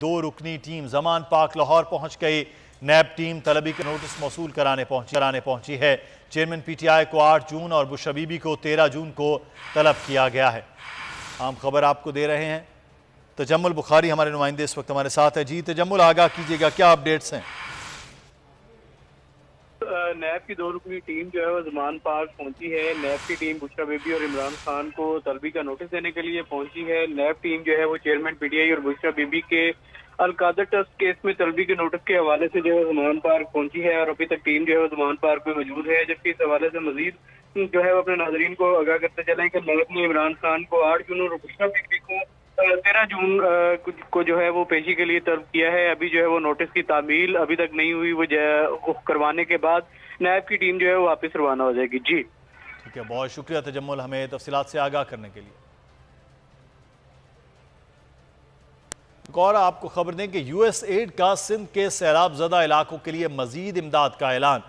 दो रुकनी टीम जमान पाक लाहौर पहुंच गई। नैब टीम तलबी का नोटिस मौसूल कराने पहुंची है। चेयरमैन पीटीआई को 8 जून और बुशरा बीबी को 13 जून को तलब किया गया है। आम खबर आपको दे रहे हैं। तजम्मुल बुखारी हमारे नुमाइंदे इस वक्त हमारे साथ है। जी तजम्मुल, आगाह कीजिएगा, क्या अपडेट्स हैं? नैब की दो रुकनी टीम जो है वो जमान पार्क पहुंची है। नैब की टीम बुशरा बेबी और इमरान खान को तलबी का नोटिस देने के लिए पहुंची है। नैब टीम जो है वो चेयरमैन पीटीआई और बुशरा बेबी के अलकादर ट्रस्ट केस में तलबी के नोटिस के हवाले से जो है जमान पार्क पहुंची है और अभी तक टीम जो है वो जमान पार्क में मौजूद है। जबकि इस हवाले से मजीद जो है वो अपने नाजरीन को आगाह करते चले कि नैब ने इमरान खान को 8 जून और बुशरा बेबी को 13 जून को जो है वो पेशी के लिए तलब किया है। अभी जो है वो नोटिस की तामील अभी तक नहीं हुई। वो करवाने के बाद नैब की टीम जो है वो वापस रवाना हो जाएगी। जी ठीक है, बहुत शुक्रिया तजम्मुल, हमें तफसीलात से आगाह करने के लिए। और आपको खबर दें कि यूएसएड का सिंध के सैलाब ज़दा इलाकों के लिए मजीद इमदाद का ऐलान।